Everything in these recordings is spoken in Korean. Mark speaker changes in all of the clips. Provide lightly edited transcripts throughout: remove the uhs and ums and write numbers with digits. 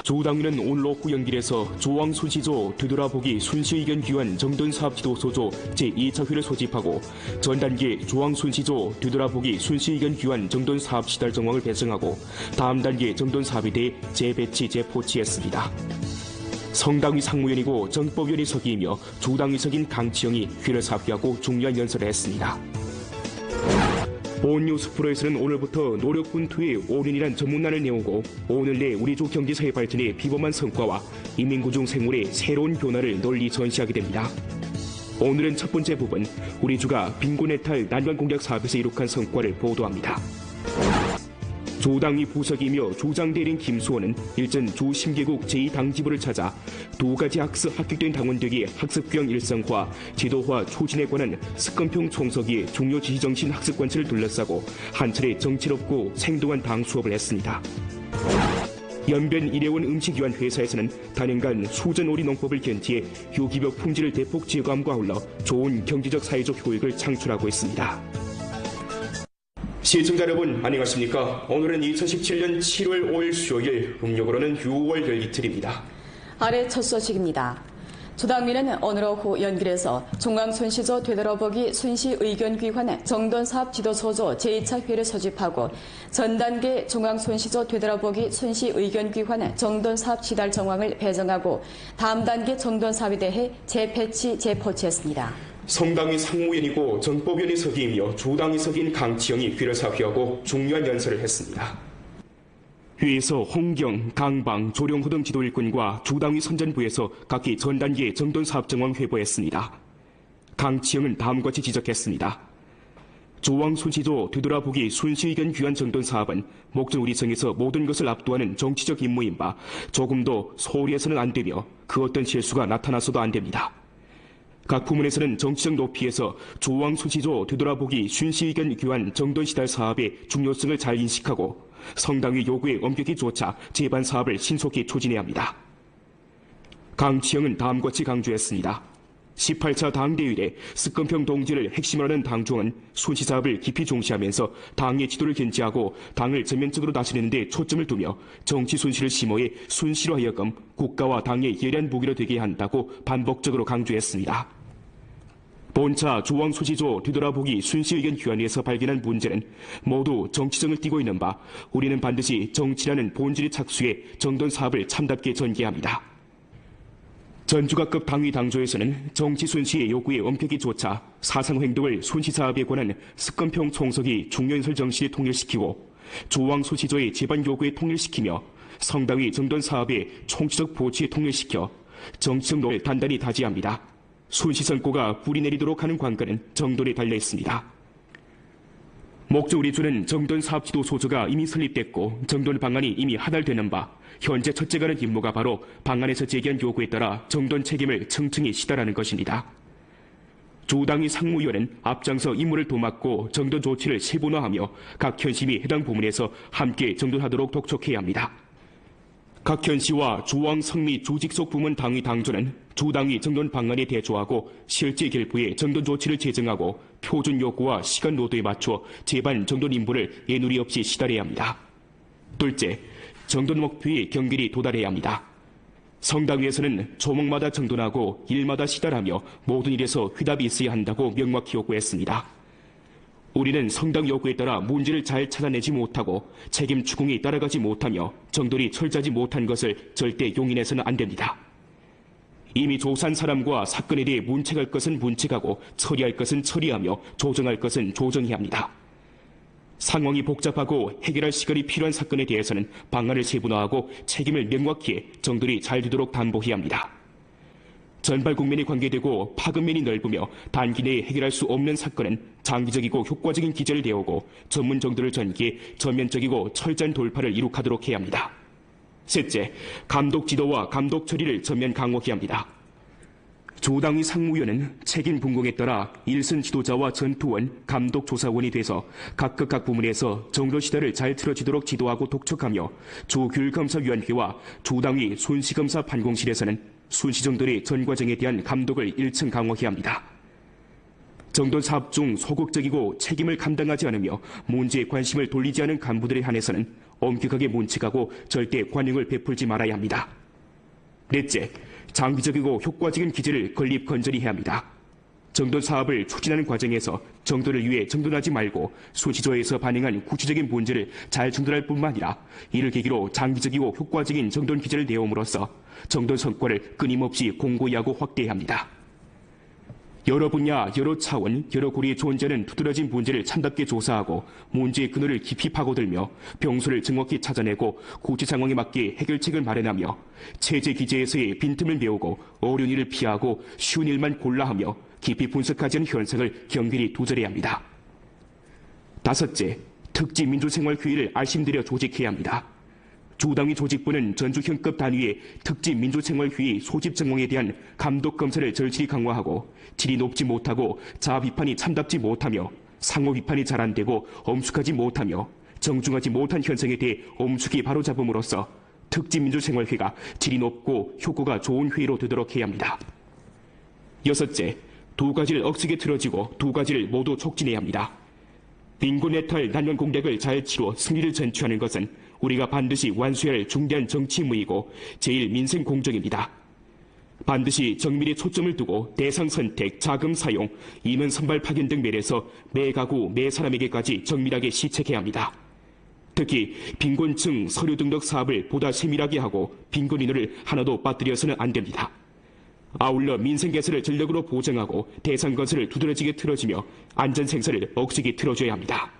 Speaker 1: 조당위는 오늘 오후 연길에서 조왕 순시조 되돌아보기 순시의견 기관 정돈사업지도소조 제2차 회를 소집하고 전 단계 조왕 순시조 되돌아보기 순시의견 기관 정돈사업 시달 정황을 배정하고 다음 단계 정돈사업에 대해 재배치 재포치했습니다. 성당위 상무위원이고 정법위원이 서기이며 조당위 석인 강치영이 회를 사표하고 중요한 연설을 했습니다. 본 뉴스 프로에서는 오늘부터 노력분투의 올인이란 전문란을 내오고 오늘 내 우리 조 경제사회 발전의 비범한 성과와 인민구중 생활의 새로운 변화를 널리 전시하게 됩니다. 오늘은 첫 번째 부분, 우리 주가 빈곤해탈 난관 공략 사업에서 이룩한 성과를 보도합니다. 조당위 부석이며 조장대리인 김수원은 일전 조심계국 제2당지부를 찾아 두 가지 학습 합격된 당원들에게 학습규형 일상화, 제도화 추진에 관한 습관평 총서기의 중요 지시정신 학습관찰을 둘러싸고 한 차례 정치롭고 생동한 당 수업을 했습니다. 연변 일회원 음식위원 회사에서는 단연간 수전오리 농법을 견지해 유기벽 품질을 대폭 제고함과 아울러 좋은 경제적 사회적 효익을 창출하고 있습니다. 시청자 여러분 안녕하십니까? 오늘은 2017년 7월 5일 수요일, 음력으로는 6월 열 이틀입니다.
Speaker 2: 아래 첫 소식입니다. 조당위는 오늘 오후 연길에서 중앙순시조 되돌아보기 순시의견기관 정돈사업지도소조 제2차 회를 소집하고 전단계 중앙순시조 되돌아보기 순시의견기관 정돈사업 시달 정황을 배정하고 다음 단계 정돈사업에 대해 재배치 재포치했습니다.
Speaker 1: 성당위 상무위원이고 정법위원이 서기이며 조당위 석인 강치영이 회를 사표하고 중요한 연설을 했습니다. 회에서 홍경, 강방, 조령호 등 지도일꾼과 조당위 선전부에서 각기 전단계 정돈사업 정황 회보했습니다. 강치영은 다음과 같이 지적했습니다. 조왕 순시조 되돌아보기 순시의견 귀환 정돈사업은 목전 우리 성에서 모든 것을 압도하는 정치적 임무인 바 조금도 소홀히 해서는 안 되며 그 어떤 실수가 나타나서도 안 됩니다. 각 부문에서는 정치적 높이에서 조왕 순시조 되돌아보기 순시의견 귀환 정돈시달 사업의 중요성을 잘 인식하고 성당위 요구에 엄격히 쫓아 제반 사업을 신속히 추진해야 합니다. 강치영은 다음과 같이 강조했습니다. 18차 당대회에 습관평 동지를 핵심으로 하는 당중은 순시 사업을 깊이 종시하면서 당의 지도를 견지하고 당을 전면적으로 다스리는 데 초점을 두며 정치 순시를 심어해 순시로 하여금 국가와 당의 예리한 무기로 되게 한다고 반복적으로 강조했습니다. 본차 조왕 순시조 되돌아보기 순시의견 기관에서 발견한 문제는 모두 정치성을 띠고 있는 바 우리는 반드시 정치라는 본질의 착수에 정돈 사업을 참답게 전개합니다. 전주각급 당위 당조에서는 정치 순시의 요구에 엄격히 쫓아 사상 행동을 순시 사업에 관한 습관평 총석이 중요연설 정신에 통일시키고 조왕 순시조의 제반 요구에 통일시키며 성당위 정돈 사업의 총체적 보치에 통일시켜 정치적 노를 단단히 다지합니다. 순시 선고가 뿌리 내리도록 하는 관건은 정돈에 달려 있습니다. 목조 우리 주는 정돈 사업지도 소조가 이미 설립됐고 정돈 방안이 이미 하달되는 바 현재 첫째가 하는 임무가 바로 방안에서 제기한 요구에 따라 정돈 책임을 청층히 시달하는 것입니다. 조당위 상무위원은 앞장서 임무를 도맡고 정돈 조치를 세분화하며 각 현시미 해당 부문에서 함께 정돈하도록 독촉해야 합니다. 각 현시와 조왕 성미 조직속 부문 당위 당조는 조당위 정돈 방안에 대조하고 실제 결부에 정돈 조치를 제정하고 표준 요구와 시간 노도에 맞춰 제반 정돈 임무를 예누리 없이 시달해야 합니다. 둘째, 정돈 목표에 경길이 도달해야 합니다. 성당위에서는 조목마다 정돈하고 일마다 시달하며 모든 일에서 회답이 있어야 한다고 명확히 요구했습니다. 우리는 성당 요구에 따라 문제를 잘 찾아내지 못하고 책임 추궁이 따라가지 못하며 정돈이 철저하지 못한 것을 절대 용인해서는 안 됩니다. 이미 조사한 사람과 사건에 대해 문책할 것은 문책하고 처리할 것은 처리하며 조정할 것은 조정해야 합니다. 상황이 복잡하고 해결할 시간이 필요한 사건에 대해서는 방안을 세분화하고 책임을 명확히 해 정돈이 잘 되도록 담보해야 합니다. 전발 국면이 관계되고 파급면이 넓으며 단기 내에 해결할 수 없는 사건은 장기적이고 효과적인 기제를 내오고 전문 정도를 전개해 전면적이고 철저한 돌파를 이룩하도록 해야 합니다. 셋째, 감독 지도와 감독 처리를 전면 강화해야 합니다. 조당위 상무위원은 책임 분공에 따라 일선 지도자와 전투원, 감독 조사원이 돼서 각각 부문에서 정도 시대를 잘 틀어지도록 지도하고 독촉하며 조교육검사위원회와 조당위 순시검사 판공실에서는 순시정돈의 전 과정에 대한 감독을 1층 강화해야 합니다. 정돈 사업 중 소극적이고 책임을 감당하지 않으며 문제에 관심을 돌리지 않은 간부들에 한해서는 엄격하게 문책하고 절대 관용을 베풀지 말아야 합니다. 넷째, 장기적이고 효과적인 기재를 건립 건전히 해야 합니다. 정돈 사업을 추진하는 과정에서 정돈을 위해 정돈하지 말고 수시조에서 반영한 구체적인 문제를 잘 정돈할 뿐만 아니라 이를 계기로 장기적이고 효과적인 정돈 기재를 내옴으로써 정돈 성과를 끊임없이 공고히 하고 확대해야 합니다. 여러 분야, 여러 차원, 여러 고리에 존재하는 두드러진 문제를 참답게 조사하고 문제의 근원을 깊이 파고들며 병소를 정확히 찾아내고 구체 상황에 맞게 해결책을 마련하며 체제 기재에서의 빈틈을 메우고 어려운 일을 피하고 쉬운 일만 골라하며 깊이 분석하지 않은 현상을 경계히 두절해야 합니다. 다섯째, 특지 민주생활회의를 알심들여 조직해야 합니다. 주당위 조직부는 전주형급 단위의 특지 민주생활회의 소집 정황에 대한 감독 검사를 절실히 강화하고 질이 높지 못하고 자아 비판이 참답지 못하며 상호 비판이 잘 안 되고 엄숙하지 못하며 정중하지 못한 현상에 대해 엄숙히 바로잡음으로써 특지 민주생활회가 질이 높고 효과가 좋은 회의로 되도록 해야 합니다. 여섯째, 두 가지를 억세게 틀어지고 두 가지를 모두 촉진해야 합니다. 빈곤 해탈 난관 공략을 잘 치루 승리를 전취하는 것은 우리가 반드시 완수해야 할 중대한 정치 의무이고 제일 민생 공정입니다. 반드시 정밀에 초점을 두고 대상 선택, 자금 사용, 인원 선발 파견 등 면에서 매 가구, 매 사람에게까지 정밀하게 시책해야 합니다. 특히 빈곤층 서류 등록 사업을 보다 세밀하게 하고 빈곤 인원을 하나도 빠뜨려서는 안 됩니다. 아울러 민생 개선을 전력으로 보장하고 대상 건설을 두드러지게 틀어지며 안전 생산을 억세게 틀어줘야 합니다.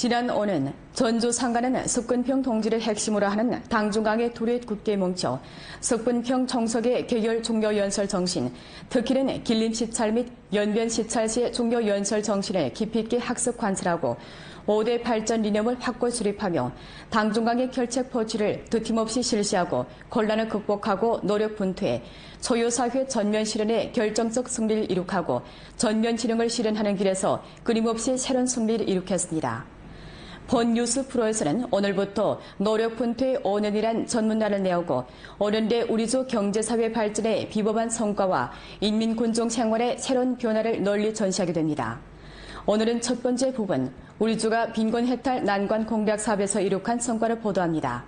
Speaker 2: 지난 오는 전주 상가는 석근평 동지를 핵심으로 하는 당중강의 둘이 굳게 뭉쳐 석근평 정석의 개결 종료연설 정신, 특히는 길림 시찰 및 연변 시찰 시의 종료연설 정신을 깊이 있게 학습 관찰하고 5대 발전 리념을 확고 수립하며 당중강의 결책 포취를 드팀없이 실시하고 곤란을 극복하고 노력 분투해 소요사회 전면 실현의 결정적 승리를 이룩하고 전면 진흥을 실현하는 길에서 끊임없이 새로운 승리를 이룩했습니다. 본 뉴스 프로에서는 오늘부터 노력 분투의 5년이란 전문가를 내오고 오는데 우리주 경제사회 발전의 비범한 성과와 인민군종 생활의 새로운 변화를 널리 전시하게 됩니다. 오늘은 첫 번째 부분, 우리주가 빈곤 해탈 난관 공략 사업에서 이룩한 성과를 보도합니다.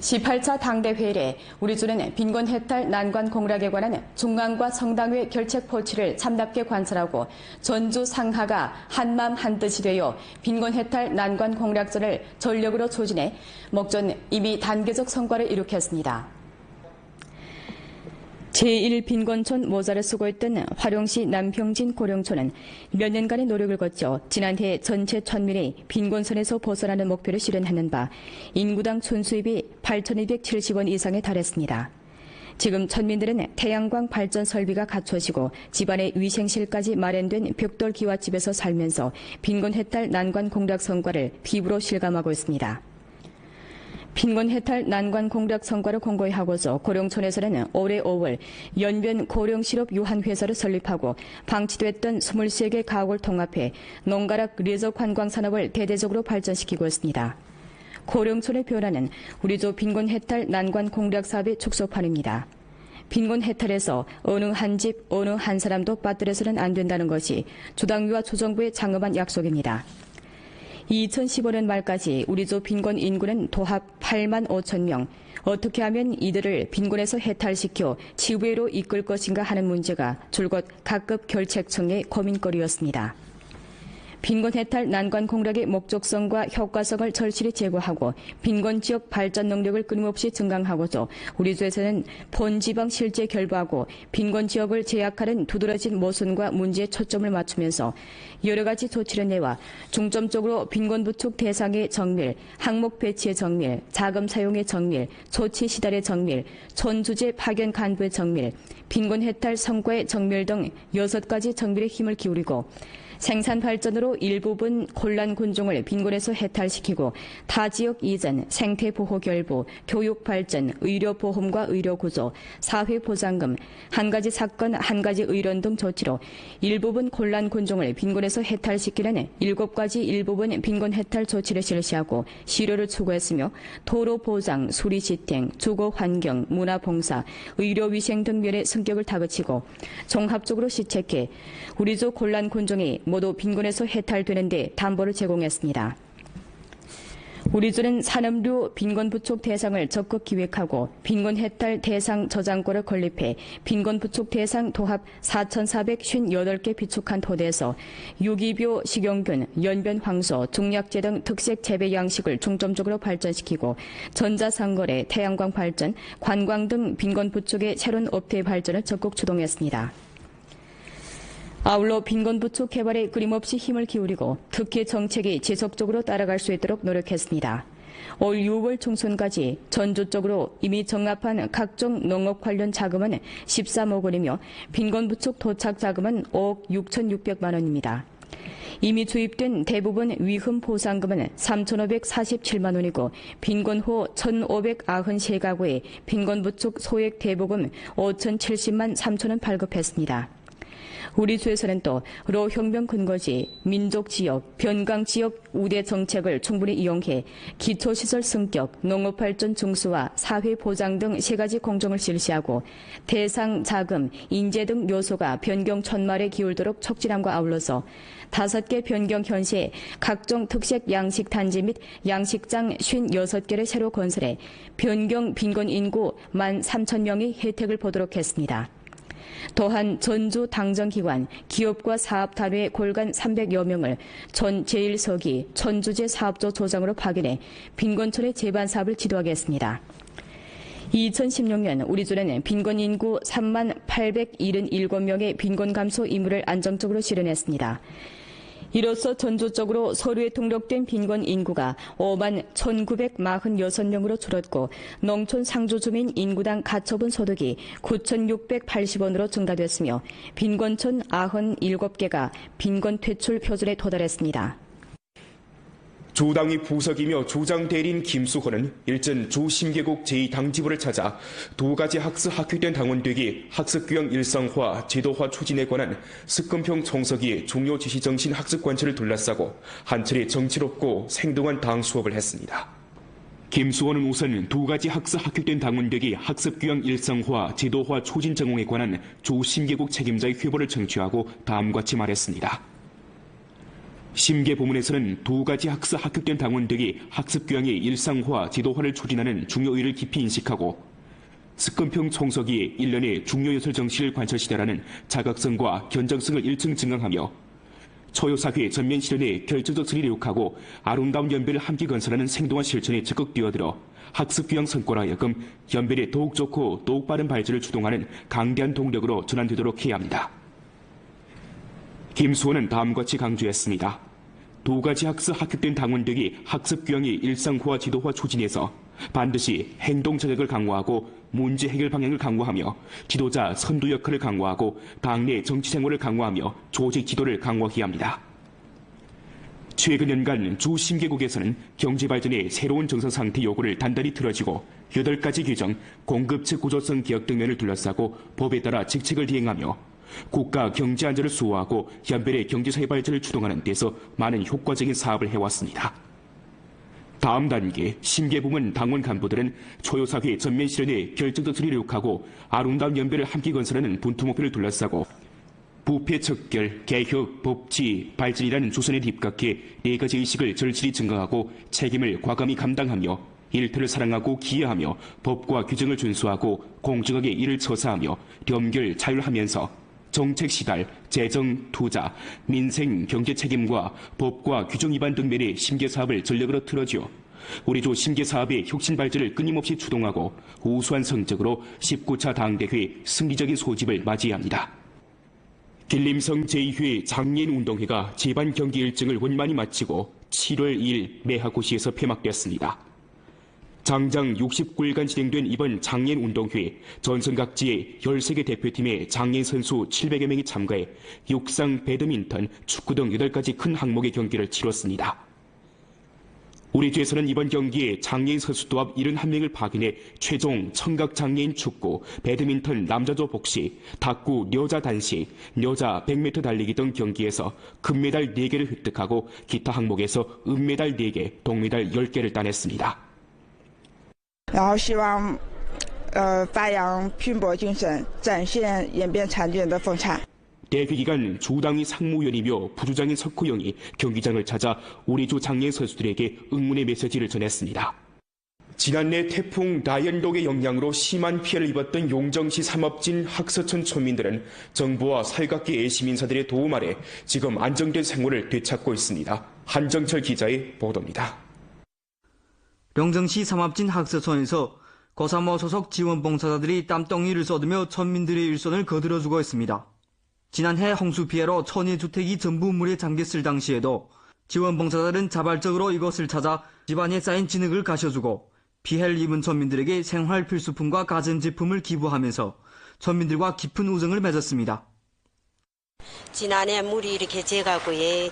Speaker 2: 18차 당대회의에 우리주는 빈곤 해탈 난관 공략에 관한 중앙과 성당의 결책 포취를 참답게 관찰하고 전주 상하가 한마음 한뜻이 되어 빈곤 해탈 난관 공략전을 전력으로 추진해 목전 이미 단계적 성과를 이룩했습니다. 제1빈곤촌 모자를 쓰고 있던 화룡시 남평진 고령촌은 몇 년간의 노력을 거쳐 지난해 전체 천민이 빈곤선에서 벗어나는 목표를 실현하는 바 인구당 촌수입이 8,270원 이상에 달했습니다. 지금 천민들은 태양광 발전 설비가 갖춰지고 집안의 위생실까지 마련된 벽돌 기와집에서 살면서 빈곤 해탈 난관 공략 성과를 피부로 실감하고 있습니다. 빈곤 해탈 난관 공략 성과를 공고히 하고서 고령촌에서는 올해 5월 연변 고령실업 유한회사를 설립하고 방치됐던 23개 가옥을 통합해 농가락 리저 관광 산업을 대대적으로 발전시키고 있습니다. 고령촌의 변화는 우리조 빈곤 해탈 난관 공략 사업의 축소판입니다. 빈곤 해탈에서 어느 한 집, 어느 한 사람도 빠뜨려서는 안 된다는 것이 주당위와 조정부의 장엄한 약속입니다. 2015년 말까지 우리조 빈곤 인구는 도합 8만 5천 명. 어떻게 하면 이들을 빈곤에서 해탈시켜 지구회로 이끌 것인가 하는 문제가 줄곧 각급 결책청의 고민거리였습니다. 빈곤 해탈 난관 공략의 목적성과 효과성을 절실히 제고하고 빈곤 지역 발전 능력을 끊임없이 증강하고서 우리주에서는 본지방 실제 결부하고 빈곤 지역을 제약하는 두드러진 모순과 문제에 초점을 맞추면서 여러 가지 조치를 내와 중점적으로 빈곤 부축 대상의 정밀, 항목 배치의 정밀, 자금 사용의 정밀, 조치 시달의 정밀, 촌주제 파견 간부의 정밀, 빈곤 해탈 성과의 정밀 등 6가지 정밀에 힘을 기울이고 생산 발전으로 일부분 곤란 군종을 빈곤에서 해탈시키고 타 지역 이전, 생태 보호 결부, 교육 발전, 의료 보험과 의료 구조, 사회 보장금, 한 가지 사건, 한 가지 의론 등 조치로 일부분 곤란 군종을 빈곤에서 해탈시키려는 7가지 일부분 빈곤 해탈 조치를 실시하고 실효를 추구했으며 도로 보장, 수리 지탱, 주거 환경, 문화 봉사, 의료 위생 등 면의 성격을 다그치고 종합적으로 시책해 우리족 곤란 군종이 모두 빈곤에서 해탈되는 데 담보를 제공했습니다. 우리조는 산업류 빈곤 부촉 대상을 적극 기획하고 빈곤 해탈 대상 저장고를 건립해 빈곤 부촉 대상 도합 4,458개 비축한 토대에서 유기bio, 식용균, 연변 황소, 중약재 등 특색 재배 양식을 중점적으로 발전시키고 전자상거래, 태양광 발전, 관광 등 빈곤 부촉의 새로운 업태 발전을 적극 추동했습니다. 아울러 빈곤 부촉 개발에 끊임없이 힘을 기울이고 특히 정책이 지속적으로 따라갈 수 있도록 노력했습니다. 올 6월 중순까지 전주적으로 이미 적납한 각종 농업 관련 자금은 13억 원이며 빈곤 부촉 도착 자금은 5억 6,600만 원입니다. 이미 주입된 대부분 위흠 보상금은 3,547만 원이고 빈곤호 1,593가구의 빈곤 부촉 소액 대보금 5,070만 3천 원 발급했습니다. 우리 주에서는 또 로혁명 근거지, 민족지역, 변강지역 우대 정책을 충분히 이용해 기초시설 승격, 농업발전 중수화, 사회보장 등 3가지 공정을 실시하고 대상, 자금, 인재 등 요소가 변경 천말에 기울도록 촉진함과 아울러서 5개 변경 현시에 각종 특색 양식단지 및 양식장 56개를 새로 건설해 변경 빈곤 인구 13,000명이 혜택을 보도록 했습니다. 또한 전주 당정기관, 기업과 사업단위의 골간 300여 명을 전 제1서기 전주제 사업조 조장으로 파견해 빈곤촌의 재반 사업을 지도하겠습니다. 2016년 우리조는 빈곤 인구 3877명의 빈곤 감소 임무를 안정적으로 실현했습니다. 이로써 전주적으로 서류에 등록된 빈곤 인구가 5만 1,946명으로 줄었고 농촌 상주 주민 인구당 가처분 소득이 9,680원으로 증가됐으며 빈곤촌 97개가 빈곤 퇴출 표준에 도달했습니다.
Speaker 1: 조당위 부석이며 조장 대리인 김수호는 일전 조심계곡 제2당지부를 찾아 2가지 학습 학교된 당원되기 학습교양 일상화, 제도화 추진에 관한 습금평 총서기의 중요 지시 정신 학습 관철을 둘러싸고 한 차례 정치롭고 생동한 당 수업을 했습니다. 김수호는 우선 2가지 학습 합격된 당원되기 학습교양 일상화, 제도화 추진 전공에 관한 조심계곡 책임자의 회보를 청취하고 다음과 같이 말했습니다. 심계 부문에서는 2가지 학습 합격된 당원되기 학습교양의 일상화, 제도화를 추진하는 중요의를 깊이 인식하고 습금평 총서기에 1년의 중요요설 정치를 관철시대라는 자각성과 견정성을 일층 증강하며 초요사회 전면 실현에 결정적 성의를 요구하고 아름다운 연배를 함께 건설하는 생동한 실천에 적극 뛰어들어 학습교양 성과로 하여금 연배에 더욱 좋고 더욱 빠른 발전을 주동하는 강대한 동력으로 전환되도록 해야 합니다. 김수호는 다음과 같이 강조했습니다. 2가지 학습 합격된 당원되기 학습교양의 일상화 지도화 추진에서 반드시 행동 자격을 강화하고 문제 해결 방향을 강화하며 지도자 선도 역할을 강화하고 당내 정치 생활을 강화하며 조직 지도를 강화해야 합니다. 최근 연간 주심계국에서는 경제발전의 새로운 정상 상태 요구를 단단히 틀어지고 8가지 규정, 공급체 구조성 개혁 등면을 둘러싸고 법에 따라 직책을 대행하며 국가 경제 안전을 수호하고 연변의 경제사회 발전을 추동하는 데서 많은 효과적인 사업을 해왔습니다. 다음 단계 심계부문 당원 간부들은 초요사회 전면 실현에 결정적 성의를 요구하고 아름다운 연변을 함께 건설하는 분투 목표를 둘러싸고 부패 척결, 개혁, 법치, 발전이라는 주선에 입각해 4가지 의식을 절실히 증강하고 책임을 과감히 감당하며 일터를 사랑하고 기여하며 법과 규정을 준수하고 공정하게 이를 처사하며 연결 자율하면서 정책 시달, 재정, 투자, 민생, 경제 책임과 법과 규정 위반 등 면의 심계사업을 전력으로 틀어쥐어 우리 조 심계사업의 혁신 발전을 끊임없이 추동하고 우수한 성적으로 19차 당대회 승리적인 소집을 맞이해야 합니다. 길림성 제2회 장애인운동회가 제반 경기 일정을 원만히 마치고 7월 2일 매화고시에서 폐막되었습니다. 장장 69일간 진행된 이번 장애인 운동회, 전선 각지의 13개 대표팀의 장애인 선수 700여 명이 참가해 육상, 배드민턴, 축구 등 8가지 큰 항목의 경기를 치렀습니다. 우리 주에서는 이번 경기에 장애인 선수 또합 71명을 파견해 최종 청각 장애인 축구, 배드민턴 남자조 복식, 탁구 여자 단식, 여자 100m 달리기 등 경기에서 금메달 4개를 획득하고 기타 항목에서 은메달 4개, 동메달 10개를 따냈습니다.
Speaker 3: 然后希望发扬拼搏精神，展现演变残疾人的风采。
Speaker 1: 대회 기간 주당위 상무위원이며 부주장인 석호영이 경기장을 찾아 우리 주 장애인 선수들에게 응원의 메시지를 전했습니다. 지난해 태풍 라이언독의 영향으로 심한 피해를 입었던 용정시 삼업진 학서천村민들은 정부와 살갑게 애심 인사들의 도움 아래 지금 안정된 생활을 되찾고 있습니다. 한정철 기자의 보도입니다.
Speaker 4: 용정시 삼업진 학서천에서 고사모 소속 지원봉사자들이 땀덩이를 쏟으며村민들의 일손을 거들어주고 있습니다. 지난해 홍수 피해로 천여 주택이 전부 물에 잠겼을 당시에도 지원봉사자들은 자발적으로 이곳을 찾아 집안에 쌓인 진흙을 가셔주고 피해를 입은村민들에게 생활 필수품과 가전제품을 기부하면서村민들과 깊은 우정을 맺었습니다.
Speaker 5: 지난해 물이 이렇게 재가고 이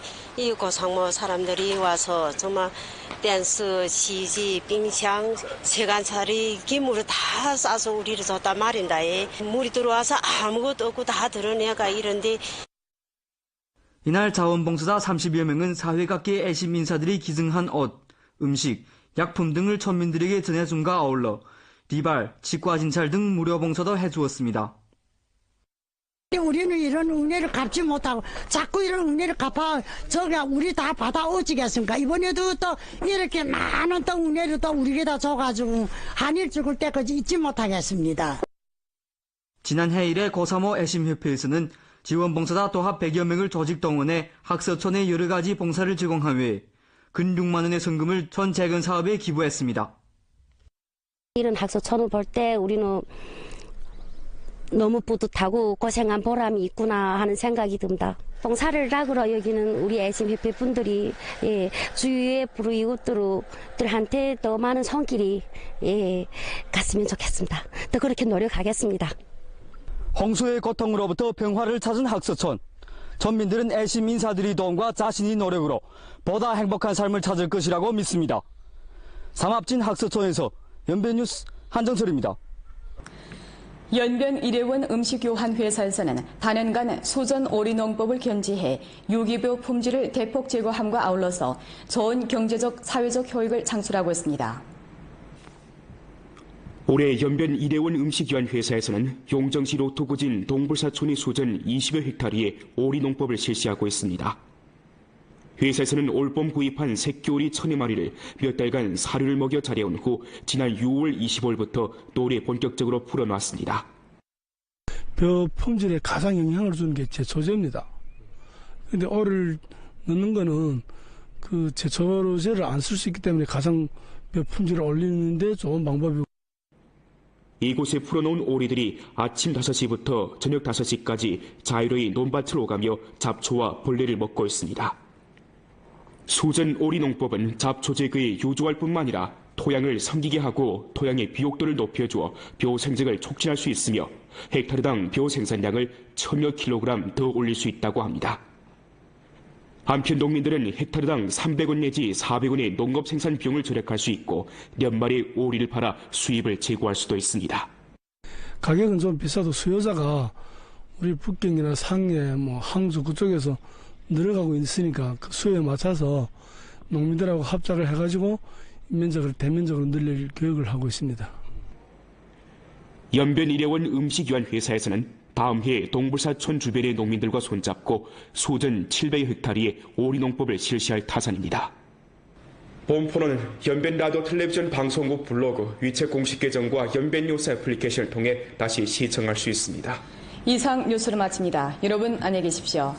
Speaker 5: 고상모 사람들이 와서 정말 댄스, CG, 빙샹, 세간살이 기물을 다 싸서 우리를 줬단 말인다. 물이 들어와서 아무것도 없고 다 드러내가 이런데.
Speaker 4: 이날 자원봉사자 30여 명은 사회 각계의 애심 인사들이 기증한 옷, 음식, 약품 등을村민들에게 전해줌과 아울러 리발, 치과 진찰 등 무료 봉사도 해주었습니다.
Speaker 6: 우리는 이런 은혜를 갚지 못하고 자꾸 이런 은혜를 갚아 저가 우리 다 받아오지겠습니까? 이번에도 또 이렇게 많은 또 은혜를 또 우리에다 줘가지고 한일 죽을 때까지 잊지 못하겠습니다.
Speaker 4: 지난해 일에 고사모 애심협회에서는 지원봉사자 도합 100여 명을 조직 동원해 학서촌에 여러 가지 봉사를 제공한 외에 근 6만 원의 성금을 전 재건 사업에 기부했습니다.
Speaker 7: 이런 학서촌을 볼 때 우리는 너무 뿌듯하고 고생한 보람이 있구나 하는 생각이 듭니다. 봉사를 낙으로 여기는 우리 애심협회 분들이 주위의 불우이웃들한테 더 많은 손길이 갔으면 좋겠습니다. 더 그렇게 노력하겠습니다.
Speaker 4: 홍수의 고통으로부터 평화를 찾은 학서촌.村민들은 애심 인사들의 도움과 자신의 노력으로 보다 행복한 삶을 찾을 것이라고 믿습니다. 삼합진 학서촌에서 연변뉴스 한정철입니다.
Speaker 2: 연변 일회원 음식교환회사에서는 단연간 소전 오리농법을 견지해 유기묘 품질을 대폭 제고함과 아울러서 좋은 경제적, 사회적 효익을 창출하고 있습니다.
Speaker 1: 올해 연변 일회원 음식교환회사에서는 용정시 로토구진 동불사촌의 소전 20여 헥타르의 오리농법을 실시하고 있습니다. 회사에서는 올봄 구입한 새끼 오리 1000여 마리를 몇 달간 사료를 먹여 자려온 후 지난 6월 25일부터 노래 본격적으로 풀어놨습니다.
Speaker 8: 벼 품질에 가장 영향을 주는 게 제초제입니다. 근데 오리를 넣는 거는 그 제초제를 안 쓸 수 있기 때문에 가장 벼 품질을 올리는 데 좋은 방법이고.
Speaker 1: 이곳에 풀어놓은 오리들이 아침 5시부터 저녁 5시까지 자유로이 논밭을 오가며 잡초와 벌레를 먹고 있습니다. 소전 오리 농법은 잡초 제거에 유조할 뿐만 아니라 토양을 성기게 하고 토양의 비옥도를 높여주어 벼 생장을 촉진할 수 있으며 헥타르당 벼 생산량을 1000여 킬로그램 더 올릴 수 있다고 합니다. 한편 농민들은 헥타르당 300원 내지 400원의 농업 생산 비용을 절약할 수 있고 몇 마리 오리를 팔아 수입을 제고할 수도 있습니다.
Speaker 8: 가격은 좀 비싸도 수요자가 우리 북경이나 상해, 항주 그쪽에서 늘어가고 있으니까 그 수요에 맞춰서 농민들하고 합작을 해가지고 면적을 대면적으로 늘릴 계획을 하고 있습니다.
Speaker 1: 연변 일회원 음식교환회사에서는 다음 해 동불사촌 주변의 농민들과 손잡고 소전 700여 헥타르의 오리농법을 실시할 타산입니다. 본포는 연변 라디오 텔레비전 방송국 블로그, 위챗 공식 계정과 연변 뉴스 애플리케이션을 통해 다시 시청할 수 있습니다.
Speaker 2: 이상 뉴스를 마칩니다. 여러분 안녕히 계십시오.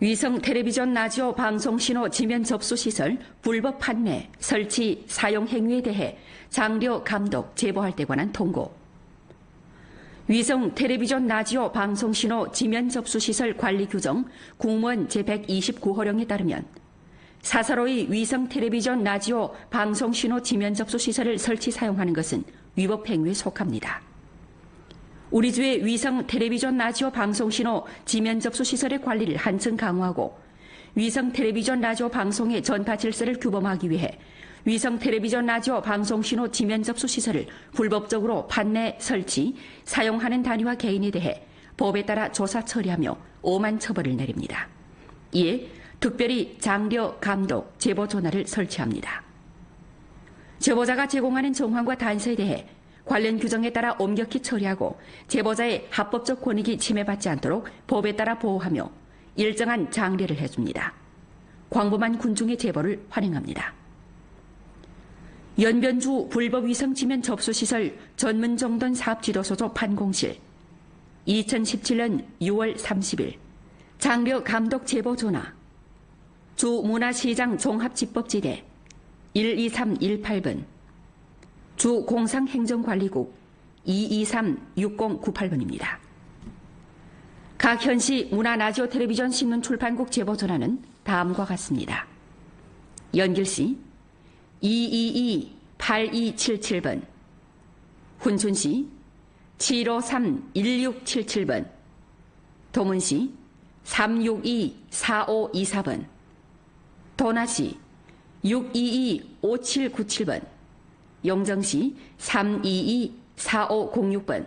Speaker 9: 위성 텔레비전 라디오 방송 신호 지면 접수 시설 불법 판매, 설치, 사용 행위에 대해 장려 감독 제보할 때 관한 통고. 위성 텔레비전 라디오 방송 신호 지면 접수 시설 관리 규정 공무원 제129호령에 따르면 사사로이 위성 텔레비전 라디오 방송 신호 지면 접수 시설을 설치 사용하는 것은 위법 행위에 속합니다. 우리 주의 위성 텔레비전 라디오 방송 신호 지면 접수 시설의 관리를 한층 강화하고 위성 텔레비전 라디오 방송의 전파 질서를 규범하기 위해 위성 텔레비전 라디오 방송 신호 지면 접수 시설을 불법적으로 판매, 설치, 사용하는 단위와 개인에 대해 법에 따라 조사 처리하며 엄한 처벌을 내립니다. 이에 특별히 장려, 감독, 제보 전화를 설치합니다. 제보자가 제공하는 정황과 단서에 대해 관련 규정에 따라 엄격히 처리하고 제보자의 합법적 권익이 침해받지 않도록 법에 따라 보호하며 일정한 장려를 해줍니다. 광범한 군중의 제보를 환영합니다. 연변주 불법 위성 지면 접수시설 전문정돈 사업지도소조 판공실 2017년 6월 30일 장려 감독 제보 전화 주 문화시장 종합집법지대 12318번 주 공상행정관리국 2236098번입니다. 각 현시 문화라디오 텔레비전 신문 출판국 제보 전화는 다음과 같습니다. 연길시 222-8277번, 훈춘시 753-1677번, 도문시 362-4524번, 도나시 622-5797번, 용정시 322-4506번,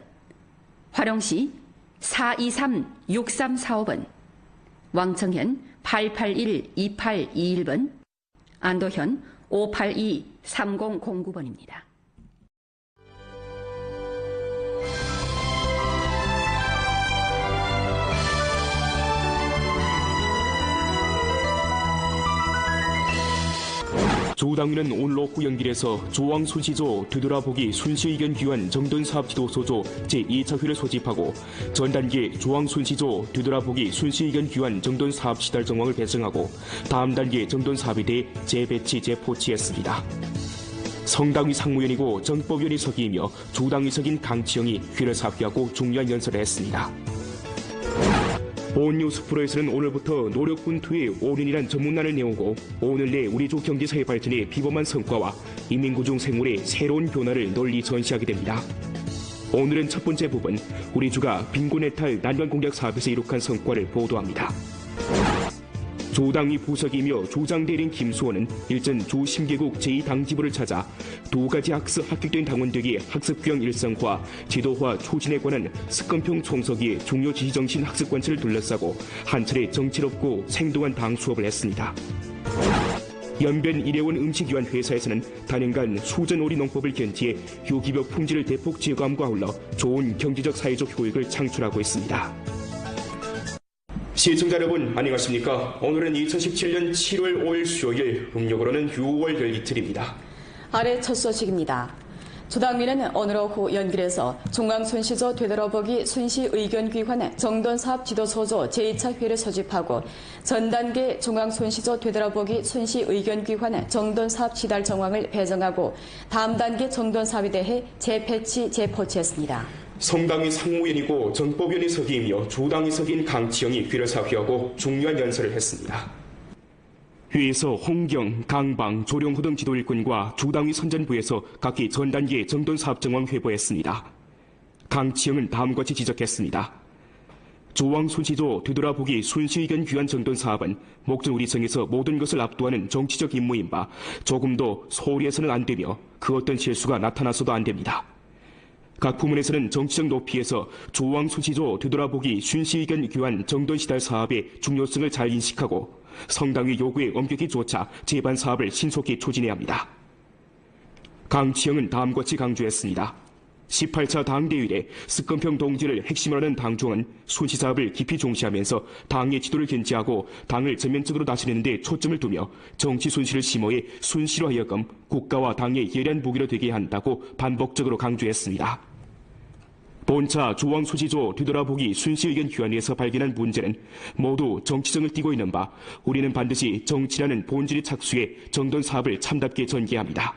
Speaker 9: 화령시 423-6345번, 왕청현 881-2821번, 안도현 582-3009번입니다.
Speaker 1: 조당위는 오늘 오후 연길에서 조왕 순시조 되돌아보기 순시의견 귀환 정돈사업지도소조 제2차 회를 소집하고 전단계 조왕 순시조 되돌아보기 순시의견 귀환 정돈사업시달 정황을 배정하고 다음 단계 정돈사업에 대해 재배치 재포치했습니다. 성당위 상무위원이고 정법위원이 서기이며 조당위 석인 강치영이 회를 사표하고 중요한 연설을 했습니다. 본 뉴스 프로에서는 오늘부터 노력분투의 5년이란 전문란을 내오고 5년 내 우리 조 경제사회 발전의 비범한 성과와 인민구중 생활의 새로운 변화를 널리 전시하게 됩니다. 오늘은 첫 번째 부분, 우리 주가 빈곤해탈 난관공략 사업에서 이룩한 성과를 보도합니다. 조당위 부석이며 조장대리인 김수원은 일전 조심계국 제2당지부를 찾아 두 가지 학습 합격된 당원들에게 학습규형 일상화, 제도화 추진에 관한 습관평 총서기의 중요 지시정신 학습관찰을 둘러싸고 한 차례 정치롭고 생동한 당 수업을 했습니다. 연변 일회원 음식위원 회사에서는 단연간 수전오리 농법을 견지해 유기벽 품질을 대폭 제거함과 아울러 좋은 경제적 사회적 효익을 창출하고 있습니다. 시청자 여러분 안녕하십니까? 오늘은 2017년 7월 5일 수요일, 음력으로는 6월 열이틀입니다.
Speaker 2: 아래 첫 소식입니다. 조당위는 오늘 오후 연길에서 중앙순시조 되돌아보기 순시의견귀환 정돈사업지도소조 제2차 회를 소집하고 전단계 중앙순시조 되돌아보기 순시의견귀환 정돈사업시달 정황을 배정하고 다음 단계 정돈사업에 대해 재배치 재포치했습니다.
Speaker 1: 성당위 상무위원이고 정법위원이 서기이며 조당위 석인 강치영이 회를 사회하고 중요한 연설을 했습니다. 회에서 홍경, 강방, 조령호 등 지도일꾼과 조당위 선전부에서 각기 전단계 정돈사업 정황 회보했습니다. 강치영은 다음과 같이 지적했습니다. 조왕 순시조 되돌아보기 순시의견 귀환 정돈사업은 목전 우리 성에서 모든 것을 압도하는 정치적 임무인 바 조금도 소홀히 해서는 안 되며 그 어떤 실수가 나타나서도 안 됩니다. 각 부문에서는 정치적 높이에서 조왕 순시조 되돌아보기 순시의견 귀환 정돈시달 사업의 중요성을 잘 인식하고 성당위 요구에 엄격히 쫓아 제반 사업을 신속히 추진해야 합니다. 강치영은 다음과 같이 강조했습니다. 18차 당대회에 습건평 동지를 핵심으로 하는 당중은 순시 사업을 깊이 종시하면서 당의 지도를 견지하고 당을 전면적으로 다스리는 데 초점을 두며 정치 순시를 심어해 순시로 하여금 국가와 당의 예리한 무기로 되게 한다고 반복적으로 강조했습니다. 본차 조왕수지조 뒤돌아보기 순시의견 교환에서 발견한 문제는 모두 정치성을 띠고 있는 바 우리는 반드시 정치라는 본질의 착수에 정돈 사업을 참답게 전개합니다.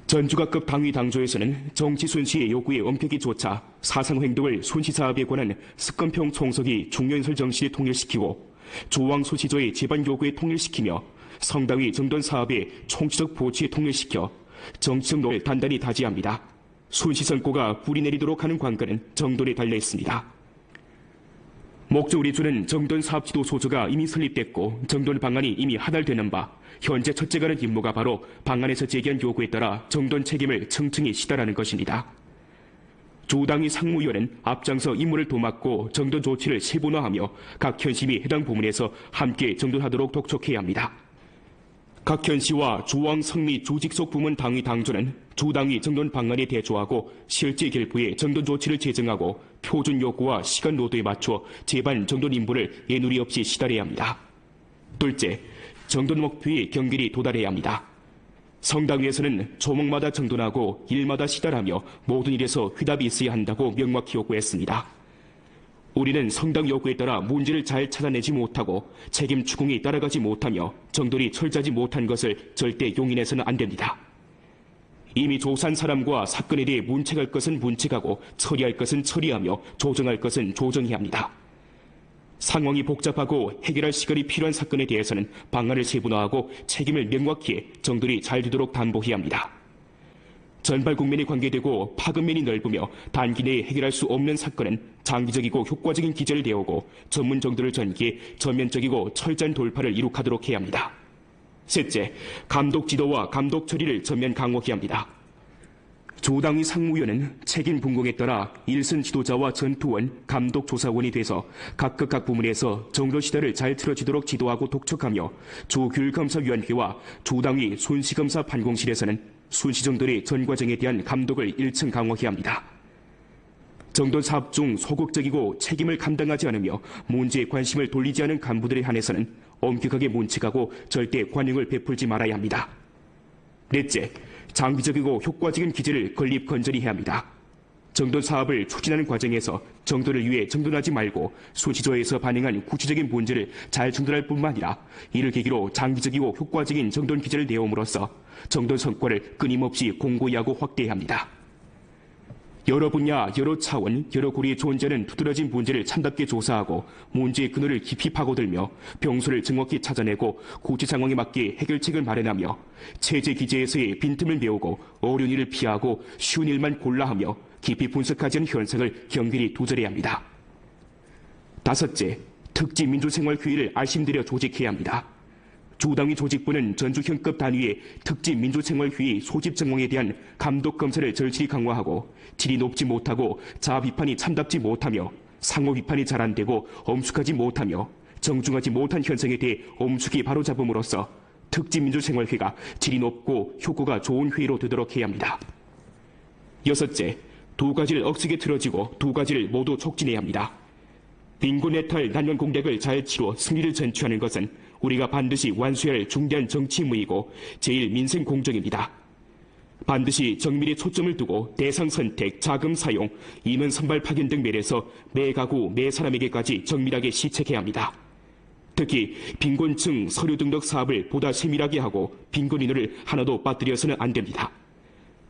Speaker 1: 전주각급 당위 당조에서는 정치 순시의 요구에 엄격히 쫓아 사상 행동을 순시 사업에 관한 습관평 총석이 중요인설 정신에 통일시키고 조왕수지조의 제반 요구에 통일시키며 성당위 정돈 사업의 총체적 보치에 통일시켜 정치적 노를 단단히 다지합니다. 순시선고가 뿌리 내리도록 하는 관건은 정돈에 달려 있습니다. 목조우리주는 정돈 사업지도 소조가 이미 설립됐고 정돈 방안이 이미 하달되는 바 현재 첫째 가는 임무가 바로 방안에서 제기한 요구에 따라 정돈 책임을 청청히 시달하는 것입니다. 조당위 상무위원은 앞장서 임무를 도맡고 정돈 조치를 세분화하며 각 현시미 해당 부문에서 함께 정돈하도록 독촉해야 합니다. 각 현시와 조왕 성미 조직속 부문 당위 당조는 조당위 정돈 방안에 대조하고 실제 결부에 정돈 조치를 제정하고 표준 요구와 시간 노도에 맞춰 제반 정돈 임무를 예누리 없이 시달해야 합니다. 둘째, 정돈 목표에 경길이 도달해야 합니다. 성당위에서는 조목마다 정돈하고 일마다 시달하며 모든 일에서 휘답이 있어야 한다고 명확히 요구했습니다. 우리는 성당 요구에 따라 문제를 잘 찾아내지 못하고 책임 추궁이 따라가지 못하며 정돈이 철저하지 못한 것을 절대 용인해서는 안 됩니다. 이미 조사한 사람과 사건에 대해 문책할 것은 문책하고 처리할 것은 처리하며 조정할 것은 조정해야 합니다. 상황이 복잡하고 해결할 시간이 필요한 사건에 대해서는 방안을 세분화하고 책임을 명확히 해 정돈이 잘 되도록 담보해야 합니다. 전발 국면이 관계되고 파급면이 넓으며 단기 내에 해결할 수 없는 사건은 장기적이고 효과적인 기제를 내오고 전문 정도를 전개해 전면적이고 철저한 돌파를 이룩하도록 해야 합니다. 셋째, 감독 지도와 감독 처리를 전면 강화해야 합니다. 조당위 상무위원은 책임 분공에 따라 일선 지도자와 전투원, 감독 조사원이 돼서 각각 각 부문에서 정도 시대를 잘 틀어지도록 지도하고 독촉하며 조교육검사위원회와 조당위 순시검사 판공실에서는 순시정돈의 전 과정에 대한 감독을 1층 강화해야 합니다. 정돈 사업 중 소극적이고 책임을 감당하지 않으며 문제에 관심을 돌리지 않은 간부들에 한해서는 엄격하게 문책하고 절대 관용을 베풀지 말아야 합니다. 넷째, 장기적이고 효과적인 기제를 건립 건전히 해야 합니다. 정돈 사업을 추진하는 과정에서 정돈을 위해 정돈하지 말고 순시조에서 반영한 구체적인 문제를 잘 정돈할 뿐만 아니라 이를 계기로 장기적이고 효과적인 정돈 기제를 내옴으로써 정돈 성과를 끊임없이 공고히 하고 확대해야 합니다. 여러 분야, 여러 차원, 여러 고리에 존재하는 두드러진 문제를 참답게 조사하고 문제의 근원을 깊이 파고들며 병소를 정확히 찾아내고 구체 상황에 맞게 해결책을 마련하며 체제 기제에서의 빈틈을 메우고 어려운 일을 피하고 쉬운 일만 골라하며 깊이 분석하지 않은 현상을 경계히 두절해야 합니다. 다섯째, 특지 민주생활회의를 알심들여 조직해야 합니다. 조당위 조직부는 전주현급 단위의 특지 민주생활회의 소집 정황에 대한 감독 검사를 절실히 강화하고 질이 높지 못하고 자아 비판이 참답지 못하며 상호 비판이 잘 안 되고 엄숙하지 못하며 정중하지 못한 현상에 대해 엄숙히 바로잡음으로써 특지 민주생활회가 질이 높고 효과가 좋은 회의로 되도록 해야 합니다. 여섯째, 두 가지를 억세게 틀어지고 두 가지를 모두 촉진해야 합니다. 빈곤 해탈 난원 공략을 잘 치루 승리를 전취하는 것은 우리가 반드시 완수해야 할 중대한 정치 임무이고 제일 민생 공정입니다. 반드시 정밀에 초점을 두고 대상 선택, 자금 사용, 임원 선발 파견 등 면에서 매 가구, 매 사람에게까지 정밀하게 시책해야 합니다. 특히 빈곤층 서류 등록 사업을 보다 세밀하게 하고 빈곤 인원을 하나도 빠뜨려서는 안 됩니다.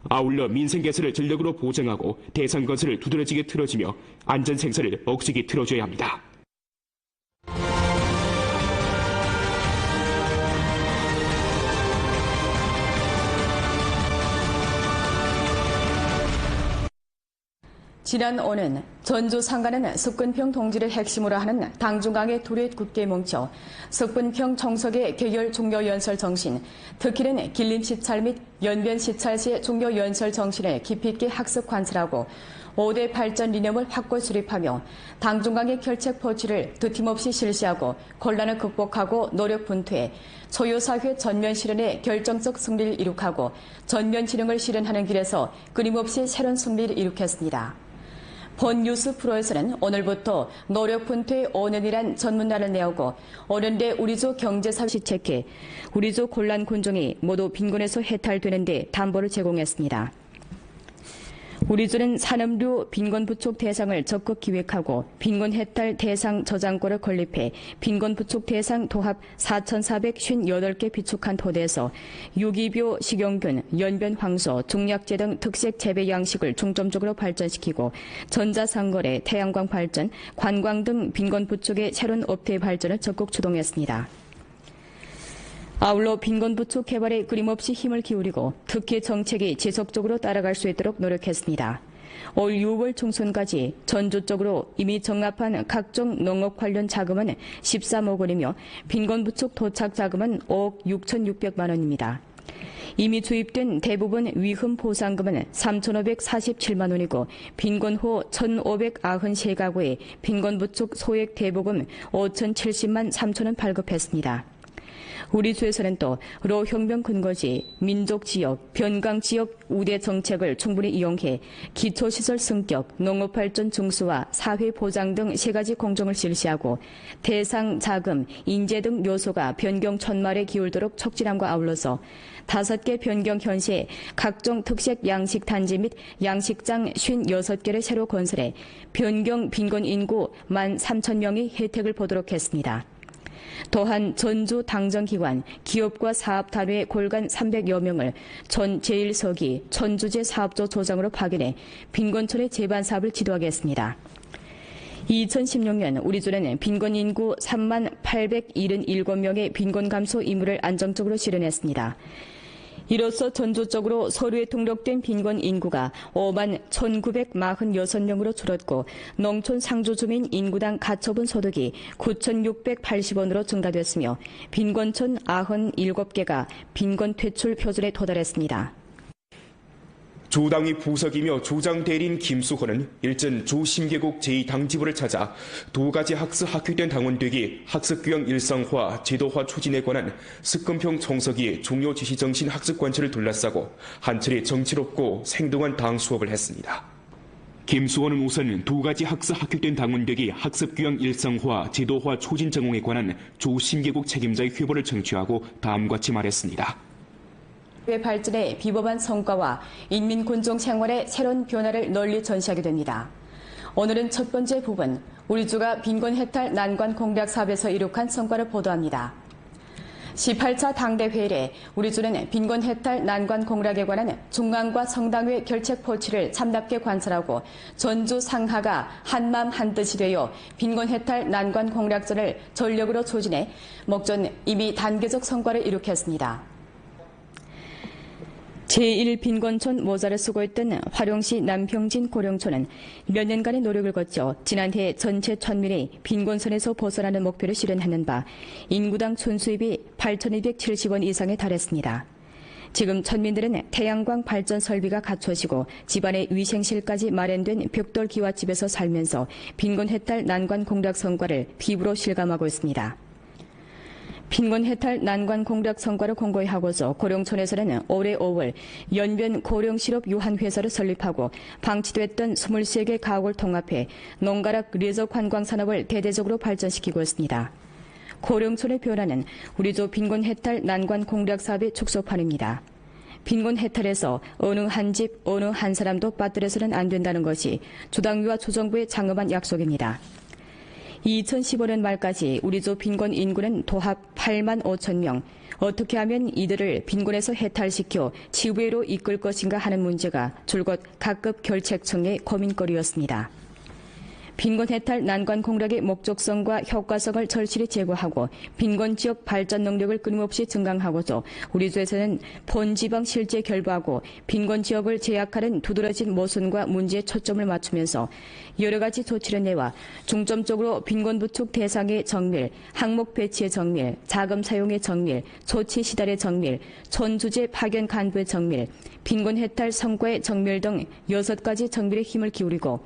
Speaker 1: 아울러 민생 개선을 전력으로 보장하고 대상 건설을 두드러지게 틀어지며 안전 생산을 억세게 틀어줘야 합니다.
Speaker 2: 지난 오는 전주 상가는 석근평 동지를 핵심으로 하는 당중강의 두렛 굳게 뭉쳐 석근평 청석의 개결 종료연설 정신, 특히는 길림 시찰 및 연변 시찰 시의 종료연설 정신을 깊이 있게 학습 관찰하고 5대 발전 리념을 확고 수립하며 당중강의 결책 포취를 드팀없이 실시하고 곤란을 극복하고 노력 분투해 소요사회 전면 실현의 결정적 승리를 이룩하고 전면 진흥을 실현하는 길에서 끊임없이 새로운 승리를 이룩했습니다. 본 뉴스 프로에서는 오늘부터 노력 분투의 5년이란 전문단을 내오고 오는데 우리조 경제사회 시책해 우리조 곤란 군종이 모두 빈곤에서 해탈되는 데 담보를 제공했습니다. 우리주는 산업류 빈곤 부촉 대상을 적극 기획하고 빈곤 해탈 대상 저장고를 건립해 빈곤 부촉 대상 도합 4,458개 비축한 토대에서 유기bio, 식용균, 연변 황소, 종약제 등 특색 재배 양식을 중점적으로 발전시키고 전자상거래, 태양광 발전, 관광 등 빈곤 부촉의 새로운 업태 발전을 적극 추동했습니다. 아울러 빈곤 부촉 개발에 끊임없이 힘을 기울이고 특히 정책이 지속적으로 따라갈 수 있도록 노력했습니다. 올 6월 중순까지 전주적으로 이미 적납한 각종 농업 관련 자금은 13억 원이며 빈곤 부촉 도착 자금은 5억 6,600만 원입니다. 이미 주입된 대부분 위흠 보상금은 3,547만 원이고 빈곤호 1,593가구의 빈곤 부촉 소액 대보금 5,070만 3천 원 발급했습니다. 우리 주에서는 또 로혁명 근거지, 민족지역, 변강지역 우대 정책을 충분히 이용해 기초시설 승격, 농업발전 중수화, 사회보장 등 3가지 공정을 실시하고 대상, 자금, 인재 등 요소가 변경 천말에 기울도록 촉진함과 아울러서 5개 변경 현시에 각종 특색 양식 단지 및 양식장 56개를 새로 건설해 변경 빈곤 인구 13,000명이 혜택을 보도록 했습니다. 또한 전주 당정기관, 기업과 사업단회 골간 300여 명을 전 제1서기 천주제 사업조 조장으로 파견해 빈곤촌의 재반 사업을 지도하겠습니다. 2016년 우리주는 빈곤 인구 3877명의 빈곤 감소 임무를 안정적으로 실현했습니다. 이로써 전주적으로 서류에 등록된 빈곤 인구가 5만 1,946명으로 줄었고 농촌 상주주민 인구당 가처분 소득이 9,680원으로 증가됐으며 빈곤촌 97개가 빈곤 퇴출 표준에 도달했습니다.
Speaker 1: 조당의 부석이며 조장 대리인 김수호는 일전 조심계곡 제2당지부를 찾아 2가지 학습 학교된 당원되기 학습교양 일상화, 제도화 추진에 관한 습근평 총서기의 중요 지시정신 학습관철을 둘러싸고 한 차례 정치롭고 생동한 당 수업을 했습니다. 김수호는 우선 2가지 학습 학교된 당원되기 학습교양 일상화, 제도화 추진 전공에 관한 조심계곡 책임자의 회보를 청취하고 다음과 같이 말했습니다.
Speaker 2: 발전의 비법한 성과와 인민군종 생활의 새로운 변화를 널리 전시하게 됩니다. 오늘은 첫 번째 부분, 우리주가 빈곤 해탈 난관 공략 사업에서 이룩한 성과를 보도합니다. 18차 당대회의에 우리주는 빈곤 해탈 난관 공략에 관한 중앙과 성당의 결책 포치를 참답게 관찰하고 전주 상하가 한마음 한뜻이 되어 빈곤 해탈 난관 공략전을 전력으로 추진해 목전 이미 단계적 성과를 이룩했습니다. 제1빈곤촌 모자를 쓰고 있던 화룡시 남평진 고령촌은 몇 년간의 노력을 거쳐 지난해 전체 천민이 빈곤선에서 벗어나는 목표를 실현하는 바 인구당 촌수입이 8,270원 이상에 달했습니다. 지금 천민들은 태양광 발전 설비가 갖춰지고 집안의 위생실까지 마련된 벽돌 기와집에서 살면서 빈곤 해탈 난관 공략 성과를 피부로 실감하고 있습니다. 빈곤 해탈 난관 공략 성과를 공고히 하고서 고령촌에서는 올해 5월 연변 고령실업 유한회사를 설립하고 방치됐던 23개 가옥을 통합해 농가락 레저 관광 산업을 대대적으로 발전시키고 있습니다. 고령촌의 변화는 우리조 빈곤 해탈 난관 공략 사업의 축소판입니다. 빈곤 해탈에서 어느 한 집, 어느 한 사람도 빠뜨려서는 안 된다는 것이 주당위와 주정부의 장엄한 약속입니다. 2015년 말까지 우리조 빈곤 인구는 도합 8만 5천 명. 어떻게 하면 이들을 빈곤에서 해탈시켜 지구회로 이끌 것인가 하는 문제가 줄곧 각급 결책청의 고민거리였습니다. 빈곤 해탈 난관 공략의 목적성과 효과성을 절실히 제고하고 빈곤 지역 발전 능력을 끊임없이 증강하고서 우리 주에서는 본지방 실제 결부하고 빈곤 지역을 제약하는 두드러진 모순과 문제에 초점을 맞추면서 여러 가지 조치를 내와 중점적으로 빈곤 부축 대상의 정밀, 항목 배치의 정밀, 자금 사용의 정밀, 조치 시달의 정밀, 촌주제 파견 간부의 정밀, 빈곤 해탈 성과의 정밀 등 6가지 정밀에 힘을 기울이고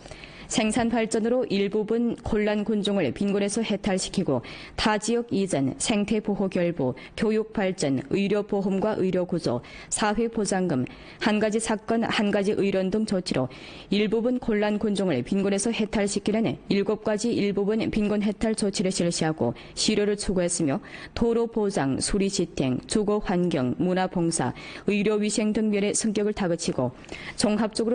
Speaker 2: 생산 발전으로 일부분 곤란 군종을 빈곤에서 해탈시키고 타 지역 이전, 생태 보호 결부, 교육 발전, 의료 보험과 의료 구조, 사회 보장금, 한 가지 사건, 한 가지 의론 등 조치로 일부분 곤란 군종을 빈곤에서 해탈시키는 7가지 일부분 빈곤 해탈 조치를 실시하고 실효를 추구했으며 도로 보장, 수리 지탱, 주거 환경, 문화 봉사, 의료 위생 등 면의 성격을 다그치고 종합적으로